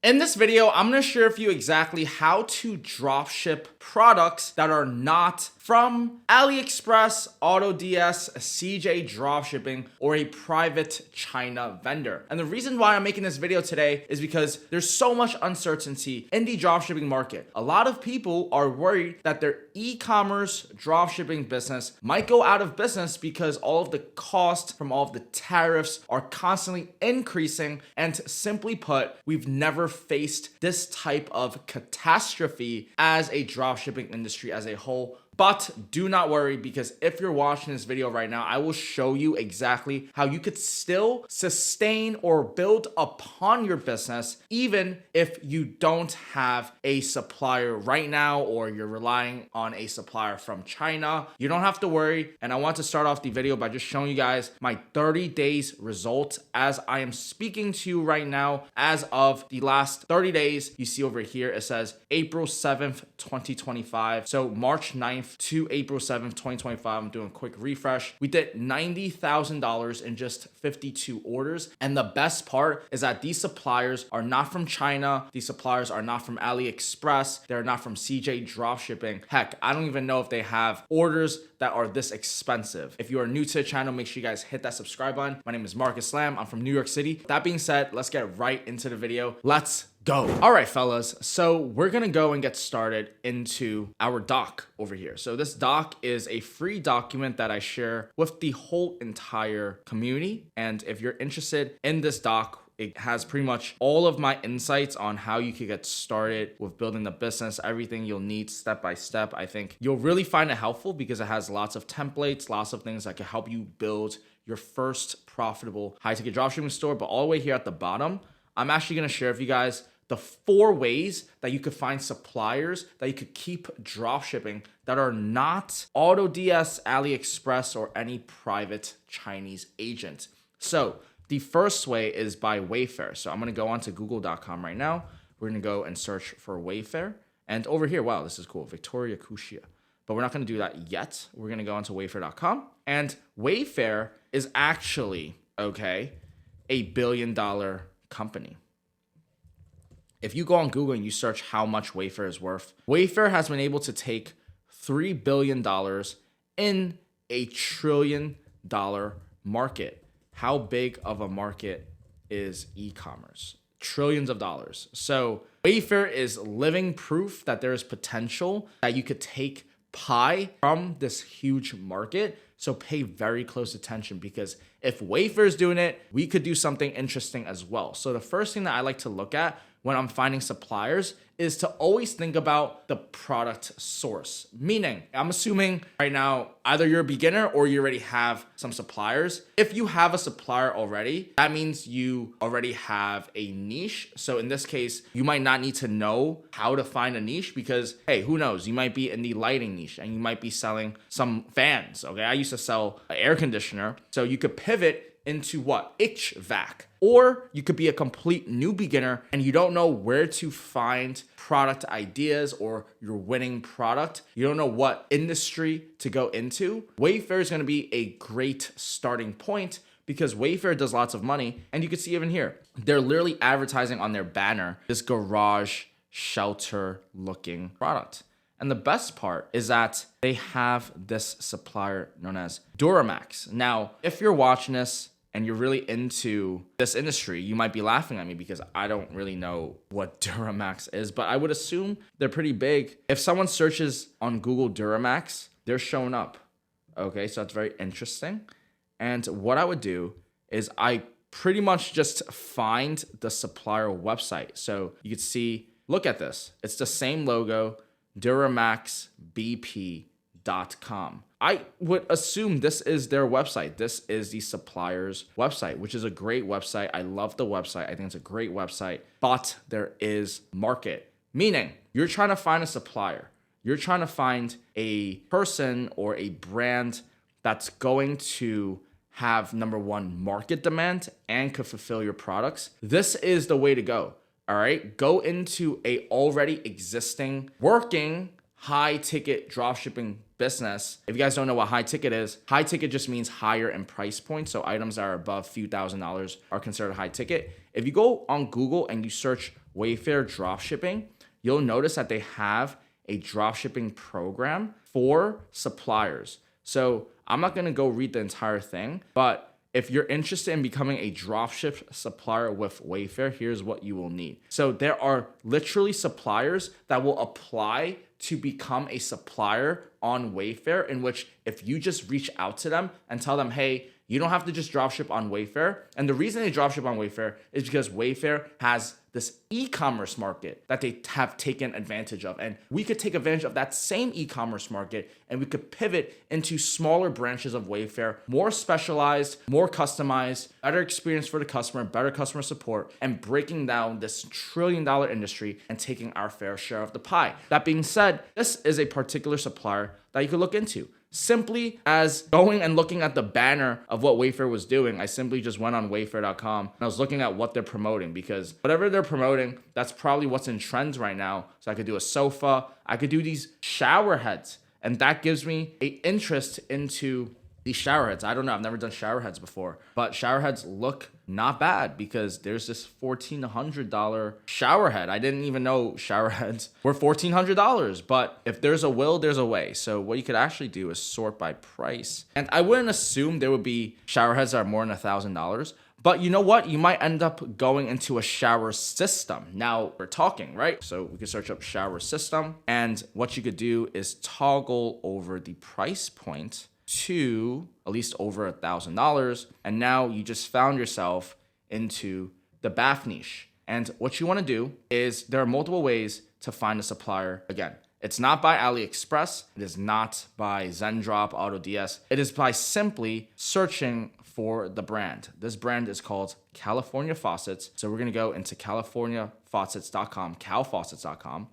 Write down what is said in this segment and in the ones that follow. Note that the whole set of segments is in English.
In this video, I'm going to share with you exactly how to dropship products that are not from AliExpress, AutoDS, CJ Dropshipping, or a private China vendor. And the reason why I'm making this video today is because there's so much uncertainty in the dropshipping market. A lot of people are worried that their e-commerce dropshipping business might go out of business because all of the cost from all of the tariffs are constantly increasing. And simply put, we've never faced this type of catastrophe as a dropshipping industry as a whole. But do not worry, because if you're watching this video right now, I will show you exactly how you could still sustain or build upon your business even if you don't have a supplier right now or you're relying on a supplier from China. You don't have to worry. And I want to start off the video by just showing you guys my 30 days results as I am speaking to you right now. As of the last 30 days, you see over here, it says April 7th, 2025. So March 9th to April 7th, 2025. I'm doing a quick refresh. We did $90,000 in just 52 orders. And the best part is that these suppliers are not from China. These suppliers are not from AliExpress. They're not from CJ Dropshipping. Heck, I don't even know if they have orders that are this expensive. If you are new to the channel, make sure you guys hit that subscribe button. My name is Marcus Lam. I'm from New York City. That being said, let's get right into the video. Let's go. All right, fellas. So we're going to go and get started into our doc over here. So this doc is a free document that I share with the whole entire community. And if you're interested in this doc, it has pretty much all of my insights on how you could get started with building the business, everything you'll need step by step. I think you'll really find it helpful because it has lots of templates, lots of things that can help you build your first profitable high-ticket dropshipping store. But all the way here at the bottom, I'm actually going to share with you guys the 4 ways that you could find suppliers that you could keep dropshipping that are not AutoDS, AliExpress, or any private Chinese agent. So the first way is by Wayfair. So I'm going to go on to google.com right now. We're going to go and search for Wayfair. And over here, wow, this is cool, Victoria Kushia. But we're not going to do that yet. We're going to go on to wayfair.com. And Wayfair is actually, okay, a $1 billion company. If you go on Google and you search how much Wayfair is worth, Wayfair has been able to take $3 billion in a $1 trillion market. How big of a market is e-commerce? Trillions of dollars. So Wayfair is living proof that there is potential that you could take pie from this huge market. So pay very close attention, because if Wayfair is doing it, we could do something interesting as well. So the first thing that I like to look at when I'm finding suppliers is to always think about the product source. Meaning, I'm assuming right now, either you're a beginner or you already have some suppliers. If you have a supplier already, that means you already have a niche. So in this case, you might not need to know how to find a niche because, hey, who knows? You might be in the lighting niche and you might be selling some fans, okay? I used to sell an air conditioner. So you could pivot into what? HVAC. Or you could be a complete new beginner and you don't know where to find product ideas or your winning product. You don't know what industry to go into. Wayfair is going to be a great starting point because Wayfair does lots of money. And you can see even here, they're literally advertising on their banner this garage shelter looking product. And the best part is that they have this supplier known as Duramax. Now, if you're watching this and you're really into this industry, you might be laughing at me because I don't really know what Duramax is, but I would assume they're pretty big. If someone searches on Google Duramax, they're showing up. Okay, so that's very interesting. And what I would do is I pretty much just find the supplier website. So you can see, look at this. It's the same logo, DuramaxBP.com. I would assume this is their website. This is the supplier's website, which is a great website. I love the website. I think it's a great website, but there is market. Meaning you're trying to find a supplier. You're trying to find a person or a brand that's going to have, number one, market demand and could fulfill your products. This is the way to go. All right. Go into a already existing working high ticket dropshipping business. If you guys don't know what high ticket is, high ticket just means higher in price point. So items that are above a few $1,000s are considered high ticket. If you go on Google and you search Wayfair dropshipping, you'll notice that they have a dropshipping program for suppliers. So I'm not gonna go read the entire thing, but if you're interested in becoming a dropship supplier with Wayfair, here's what you will need. So there are literally suppliers that will apply to become a supplier on Wayfair, in which if you just reach out to them and tell them, hey, you don't have to just dropship on Wayfair. And the reason they dropship on Wayfair is because Wayfair has this e-commerce market that they have taken advantage of. And we could take advantage of that same e-commerce market and we could pivot into smaller branches of Wayfair, more specialized, more customized, better experience for the customer, better customer support, and breaking down this trillion-dollar industry and taking our fair share of the pie. That being said, this is a particular supplier that you could look into. Simply as going and looking at the banner of what Wayfair was doing, I simply just went on wayfair.com and I was looking at what they're promoting, because whatever they're promoting, that's probably what's in trends right now. So I could do a sofa, I could do these shower heads, and that gives me an interest into these shower heads. I don't know, I've never done shower heads before, but shower heads look not bad because there's this $1,400 shower head. I didn't even know shower heads were $1,400, but if there's a will, there's a way. So what you could actually do is sort by price. And I wouldn't assume there would be shower heads that are more than $1,000. But you know what? You might end up going into a shower system. Now we're talking, right? So we could search up shower system. And what you could do is toggle over the price point to at least over $1,000. And now you just found yourself into the bath niche. And what you want to do is there are multiple ways to find a supplier. Again, it's not by AliExpress. It is not by Zendrop, AutoDS. It is by simply searching for the brand. This brand is called California Faucets. So we're going to go into californiafaucets.com, calfaucets.com.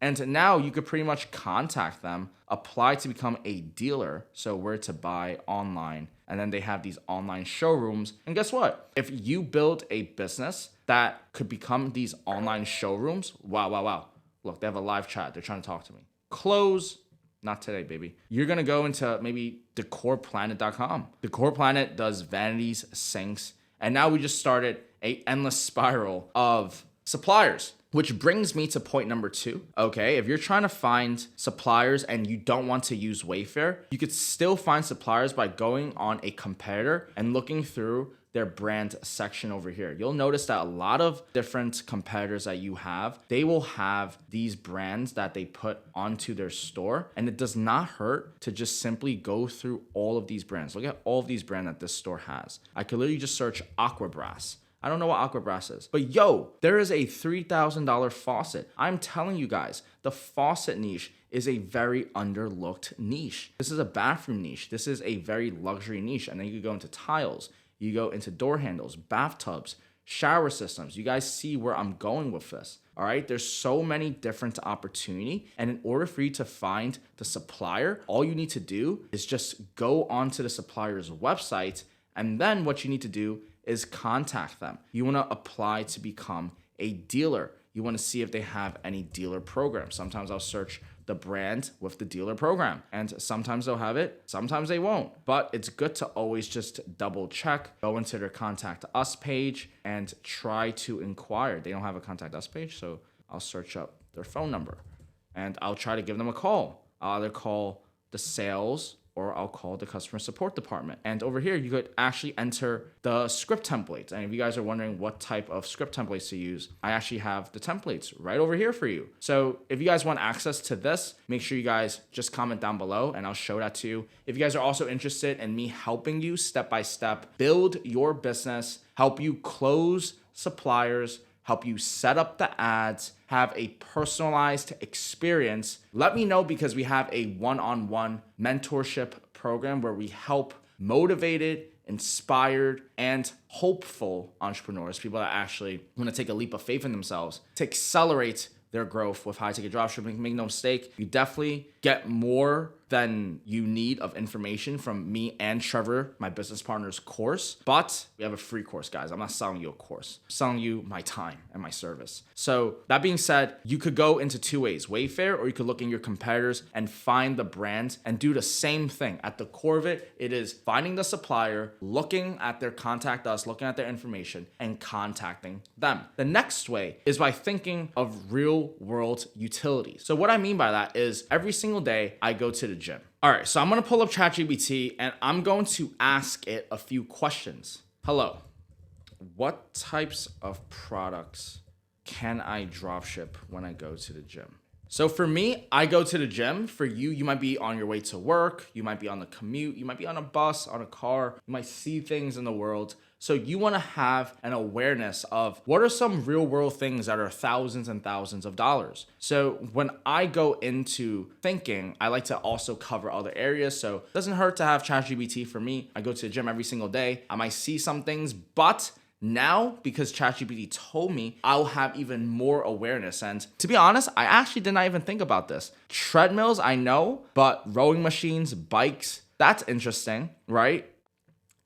And now you could pretty much contact them, apply to become a dealer, so where to buy online. And then they have these online showrooms. And guess what? If you build a business that could become these online showrooms, wow. Look, they have a live chat. They're trying to talk to me. Close. Not today, baby. You're going to go into maybe decorplanet.com. Decorplanet does vanities, sinks. And now we just started an endless spiral of suppliers. Which brings me to point number 2. Okay, if you're trying to find suppliers and you don't want to use Wayfair, you could still find suppliers by going on a competitor and looking through their brand section over here. You'll notice that a lot of different competitors that you have, they will have these brands that they put onto their store. And it does not hurt to just simply go through all of these brands. Look at all of these brands that this store has. I could literally just search Aquabrass. I don't know what Aquabrass is, but yo, there is a $3,000 faucet. I'm telling you guys, the faucet niche is a very underlooked niche. This is a bathroom niche. This is a very luxury niche. And then you could go into tiles, you go into door handles, bathtubs, shower systems. You guys see where I'm going with this. All right, there's so many different opportunity. And in order for you to find the supplier, all you need to do is just go onto the supplier's website. And then what you need to do is contact them. You want to apply to become a dealer. You want to see if they have any dealer programs. Sometimes I'll search the brand with the dealer program, and sometimes they'll have it, sometimes they won't. But it's good to always just double check, go into their contact us page and try to inquire. They don't have a contact us page, so I'll search up their phone number and I'll try to give them a call. I'll either call the sales or I'll call the customer support department. And over here, you could actually enter the script templates. And if you guys are wondering what type of script templates to use, I actually have the templates right over here for you. So if you guys want access to this, make sure you guys just comment down below and I'll show that to you. If you guys are also interested in me helping you step by step, build your business, help you close suppliers, help you set up the ads, have a personalized experience, let me know, because we have a one-on-one mentorship program where we help motivated, inspired, and hopeful entrepreneurs, people that actually want to take a leap of faith in themselves, to accelerate their growth with high-ticket dropshipping. Make no mistake, you definitely get more than you need of information from me and Trevor, my business partner's course. But we have a free course, guys. I'm not selling you a course. I'm selling you my time and my service. So that being said, you could go into two ways, Wayfair, or you could look in your competitors and find the brands and do the same thing. At the core of it, it is finding the supplier, looking at their contact us, looking at their information, and contacting them. The next way is by thinking of real world utilities. So what I mean by that is every single day I go to the gym. All right, so I'm gonna pull up ChatGPT and I'm going to ask it a few questions. Hello, what types of products can I dropship when I go to the gym? So for me, I go to the gym. For you, you might be on your way to work. You might be on the commute. You might be on a bus, on a car. You might see things in the world. So you want to have an awareness of what are some real world things that are thousands and thousands of dollars. So when I go into thinking, I like to also cover other areas. So it doesn't hurt to have ChatGPT for me. I go to the gym every single day. I might see some things, but now, because ChatGPT told me, I'll have even more awareness. And to be honest, I actually did not even think about this. Treadmills, I know, but rowing machines, bikes, that's interesting, right?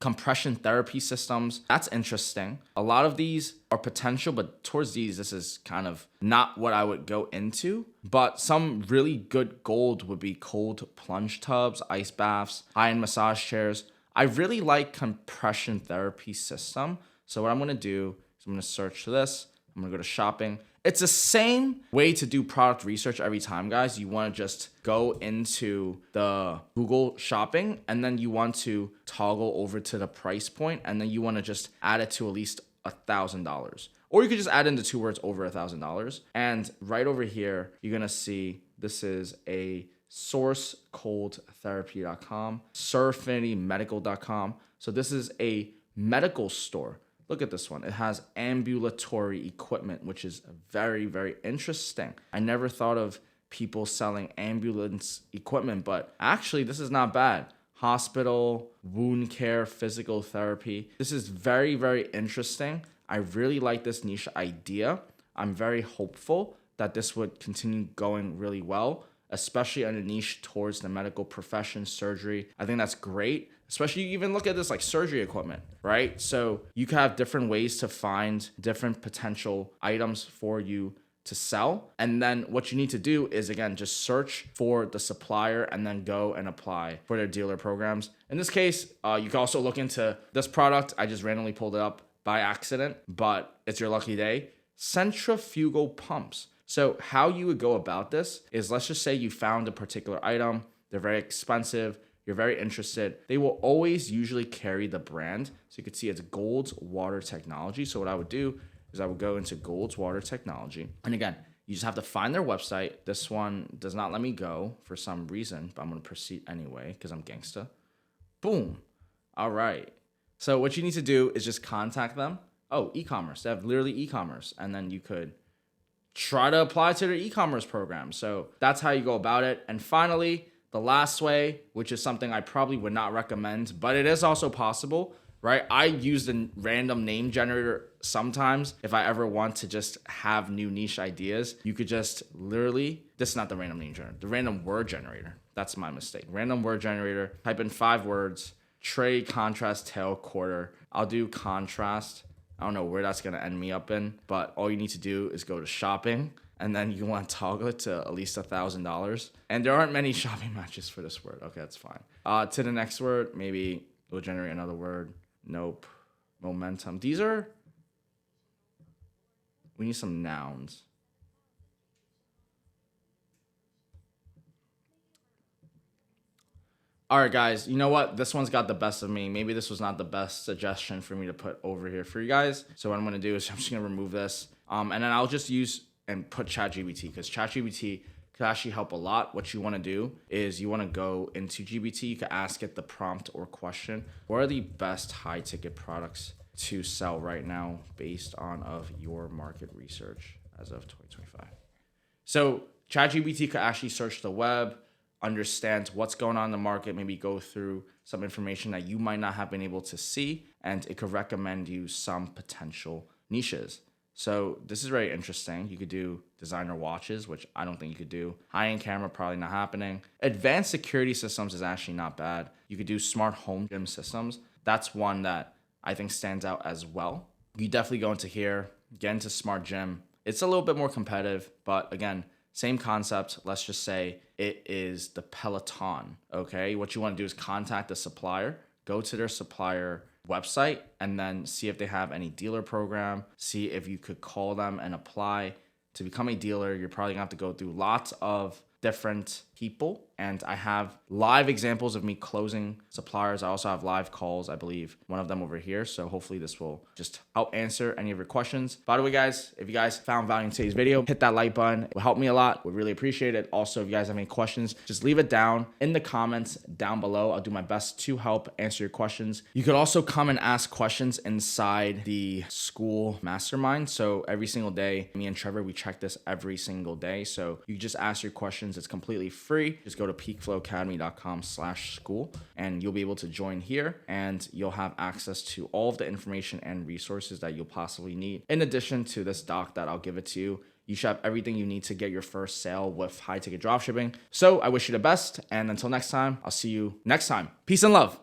Compression therapy systems, that's interesting. A lot of these are potential, but towards these, this is kind of not what I would go into. But some really good gold would be cold plunge tubs, ice baths, high-end massage chairs. I really like compression therapy system. So what I'm gonna do is I'm gonna search for this. I'm gonna go to shopping. It's the same way to do product research every time, guys. You wanna just go into the Google shopping and then you want to toggle over to the price point and then you wanna just add it to at least $1,000. Or you could just add in the two words over $1,000. And right over here, you're gonna see this is a sourcecoldtherapy.com, surfinitymedical.com. So this is a medical store. Look at this one. It has ambulatory equipment, which is very, very interesting. I never thought of people selling ambulance equipment, but actually this is not bad. Hospital, wound care, physical therapy. This is very, very interesting. I really like this niche idea. I'm very hopeful that this would continue going really well, especially on a niche towards the medical profession, surgery. I think that's great. Especially you even look at this like surgery equipment, right? So you can have different ways to find different potential items for you to sell. And then what you need to do is, again, just search for the supplier and then go and apply for their dealer programs. In this case, you can also look into this product. I just randomly pulled it up by accident, but it's your lucky day. Centrifugal pumps. So how you would go about this is, let's just say you found a particular item. They're very expensive. You're very interested. They will always usually carry the brand. So you can see it's Gold's Water Technology. So what I would do is I would go into Gold's Water Technology. And again, you just have to find their website. This one does not let me go for some reason, but I'm going to proceed anyway because I'm gangsta. Boom. All right. So what you need to do is just contact them. Oh, e-commerce. They have literally e-commerce. And then you could try to apply to their e-commerce program. So that's how you go about it. And finally, the last way, which is something I probably would not recommend, but it is also possible, right? I use the random name generator sometimes if I ever want to just have new niche ideas. You could just literally, this is not the random name generator, the random word generator. That's my mistake. Random word generator, type in 5 words, tray, contrast, tail, quarter. I'll do contrast. I don't know where that's going to end me up in, but all you need to do is go to shopping. And then you want to toggle it to at least $1,000. And there aren't many shopping matches for this word. Okay, that's fine. To the next word, maybe we'll generate another word. Nope. Momentum. We need some nouns. All right, guys, you know what? This one's got the best of me. Maybe this was not the best suggestion for me to put over here for you guys. So what I'm going to do is I'm just going to remove this. And then I'll just use and put ChatGPT, because ChatGPT could actually help a lot. What you want to do is you want to go into GBT. You can ask it the prompt or question. What are the best high ticket products to sell right now based on of your market research as of 2025? So ChatGPT could actually search the web, understand what's going on in the market, maybe go through some information that you might not have been able to see, and it could recommend you some potential niches. So this is very interesting. You could do designer watches, which I don't think you could do. High-end camera, probably not happening. Advanced security systems is actually not bad. You could do smart home gym systems. That's one that I think stands out as well. You definitely go into here, get into smart gym. It's a little bit more competitive, but again, same concept. Let's just say it is the Peloton, okay? What you want to do is contact the supplier, go to their supplier website, and then see if they have any dealer program, see if you could call them and apply to become a dealer. You're probably gonna have to go through lots of different people, and I have live examples of me closing suppliers. I also have live calls, I believe, one of them over here. So hopefully this will just help answer any of your questions. By the way, guys, if you guys found value in today's video, hit that like button. It will help me a lot. Would really appreciate it. Also, if you guys have any questions, just leave it down in the comments down below. I'll do my best to help answer your questions. You could also come and ask questions inside the school mastermind. So every single day, me and Trevor, we check this every single day. So you just ask your questions. It's completely free. Just go to peakflowacademy.com/school and you'll be able to join here, and you'll have access to all of the information and resources that you'll possibly need. In addition to this doc that I'll give it to you, you should have everything you need to get your first sale with high ticket dropshipping. So I wish you the best, and until next time, I'll see you next time. Peace and love.